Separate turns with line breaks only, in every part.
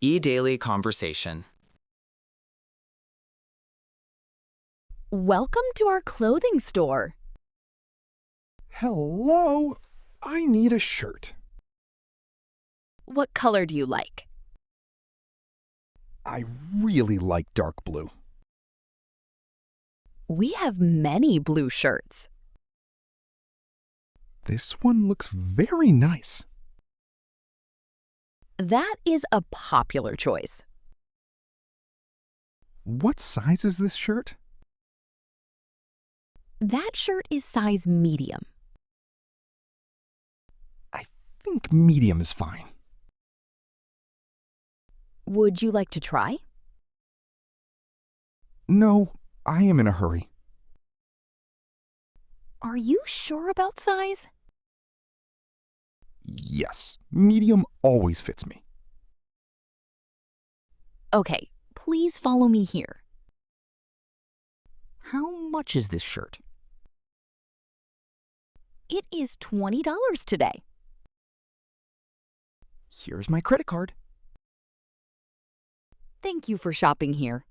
EDaily Conversation.
Welcome to our clothing store.
Hello, I need a shirt.
What color do you like?
I really like dark blue.
We have many blue shirts.
This one looks very nice.
That is a popular choice.
What size is this shirt?
That shirt is size medium.
I think medium is fine.
Would you like to try?
No, I am in a hurry.
Are you sure about size?
Yes, medium always fits me.
Okay, please follow me here.
How much is this shirt?
It is $20 today.
Here's my credit card.
Thank you for shopping here.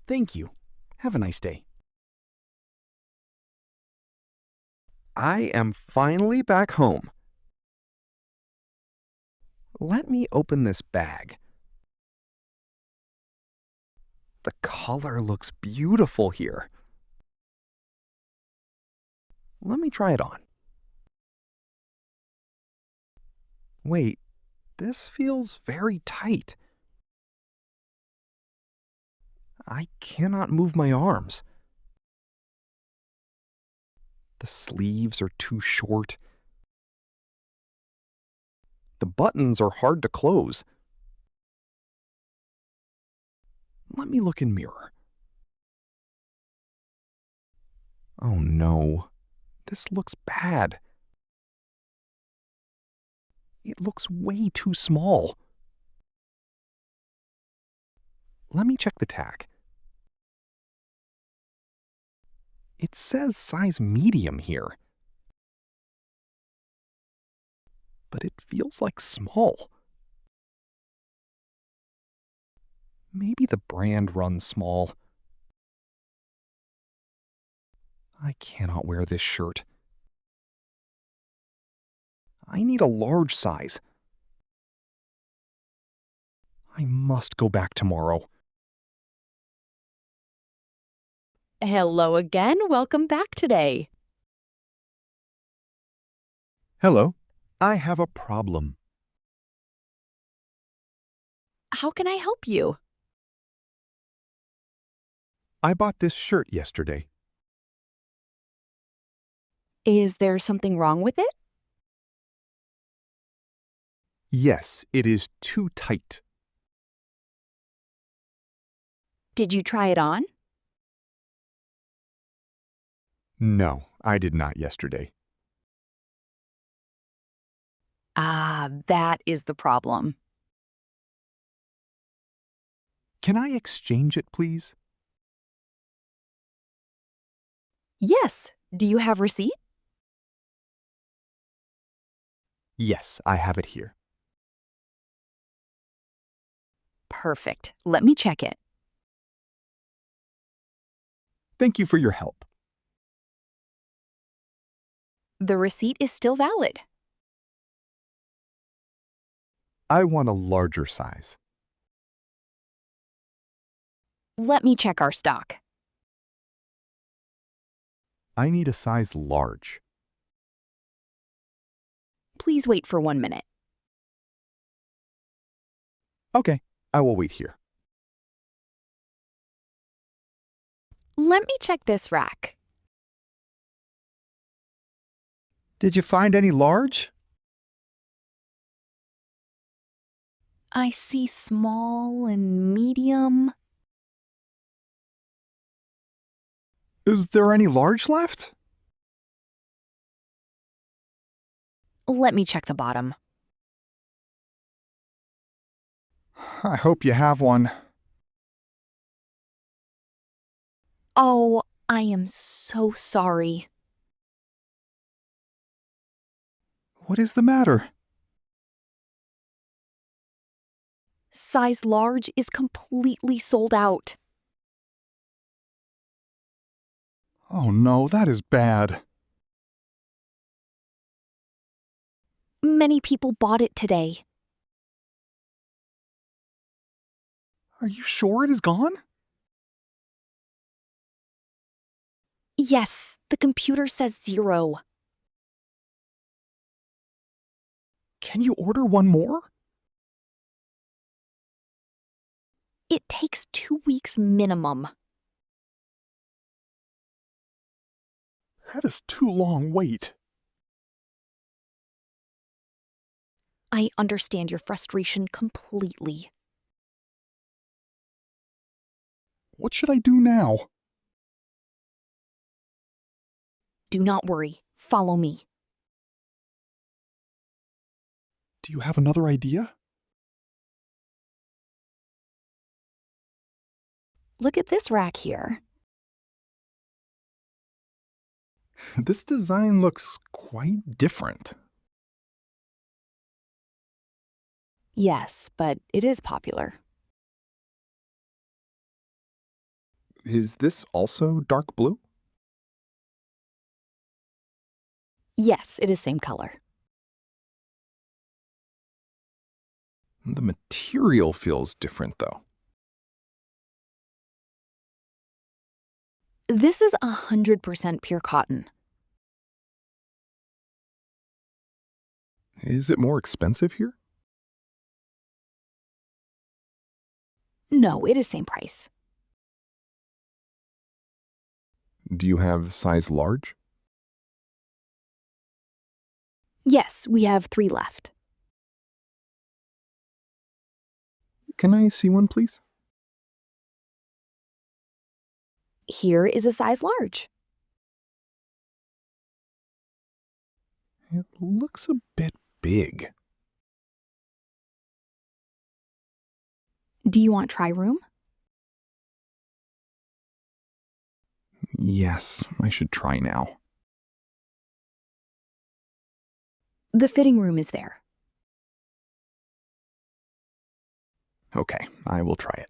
Thank you. Have a nice day.
I am finally back home. Let me open this bag. The color looks beautiful here. Let me try it on. Wait, this feels very tight. I cannot move my arms. The sleeves are too short. The buttons are hard to close. Let me look in mirror. Oh no, this looks bad. It looks way too small. Let me check the tag. It says size medium here. But it feels like small. Maybe the brand runs small. I cannot wear this shirt. I need a large size. I must go back tomorrow.
Hello again. Welcome back today.
Hello. I have a problem.
How can I help you?
I bought this shirt yesterday.
Is there something wrong with it?
Yes, it is too tight.
Did you try it on?
No, I did not yesterday.
Ah, that is the problem.
Can I exchange it, please?
Yes. Do you have receipt?
Yes, I have it here.
Perfect. Let me check it.
Thank you for your help.
The receipt is still valid.
I want a larger size.
Let me check our stock.
I need a size large.
Please wait for 1 minute.
Okay, I will wait here.
Let me check this rack.
Did you find any large?
I see small and medium.
Is there any large left?
Let me check the bottom.
I hope you have one.
Oh, I am so sorry.
What is the matter?
Size large is completely sold out.
Oh no, that is bad.
Many people bought it today.
Are you sure it is gone?
Yes, the computer says 0.
Can you order one more?
It takes 2 weeks minimum.
That is too long wait.
I understand your frustration completely.
What should I do now?
Do not worry. Follow me.
Do you have another idea?
Look at this rack here.
This design looks quite different.
Yes, but it is popular.
Is this also dark blue?
Yes, it is same color.
The material feels different though.
This is 100% pure cotton.
Is it more expensive here?
No, it is same price.
Do you have size large?
Yes, we have 3 left.
Can I see one, please?
Here is a size large.
It looks a bit big.
Do you want try room?
Yes, I should try now.
The fitting room is there.
Okay, I will try it.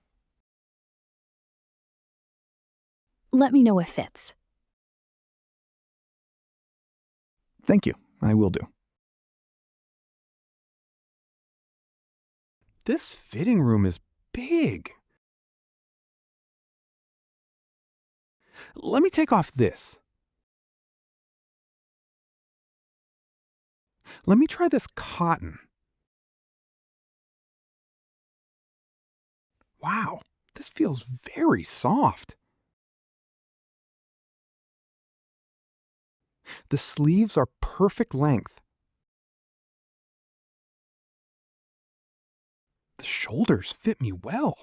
Let me know if fits.
Thank you, I will do. This fitting room is big. Let me take off this. Let me try this cotton. Wow, this feels very soft. The sleeves are perfect length. The shoulders fit me well.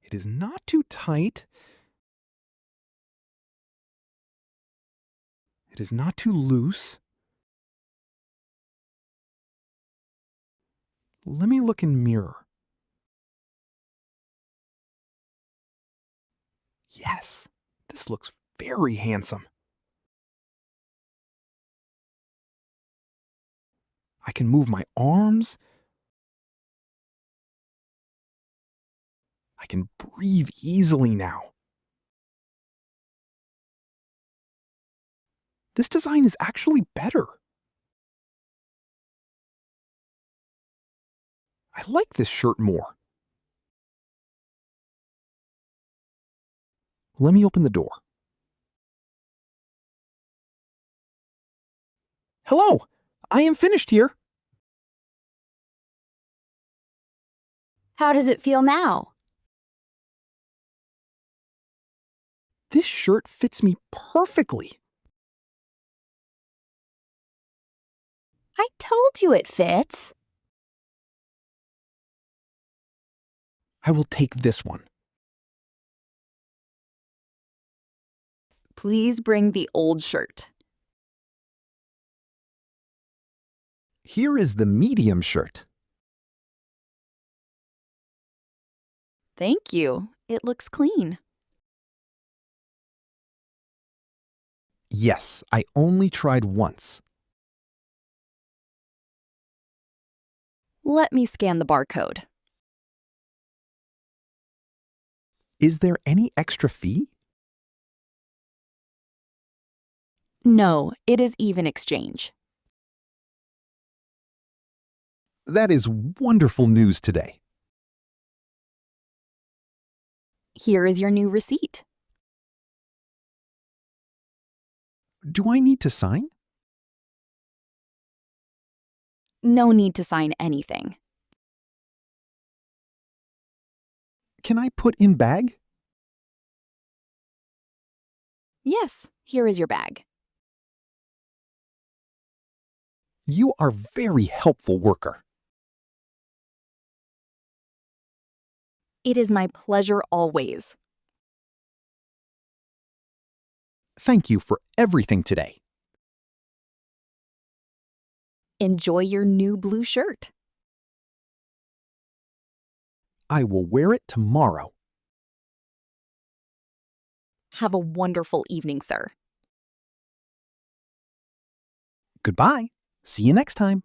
It is not too tight. It is not too loose. Let me look in mirror. Yes, this looks very handsome. I can move my arms. I can breathe easily now. This design is actually better. I like this shirt more. Let me open the door. Hello, I am finished here.
How does it feel now?
This shirt fits me perfectly.
I told you it fits.
I will take this one.
Please bring the old shirt.
Here is the medium shirt.
Thank you. It looks clean.
Yes, I only tried once.
Let me scan the barcode.
Is there any extra fee?
No, it is even exchange.
That is wonderful news today.
Here is your new receipt.
Do I need to sign?
No need to sign anything.
Can I put in bag?
Yes, here is your bag.
You are very helpful worker.
It is my pleasure always.
Thank you for everything today.
Enjoy your new blue shirt.
I will wear it tomorrow.
Have a wonderful evening, sir.
Goodbye. See you next time.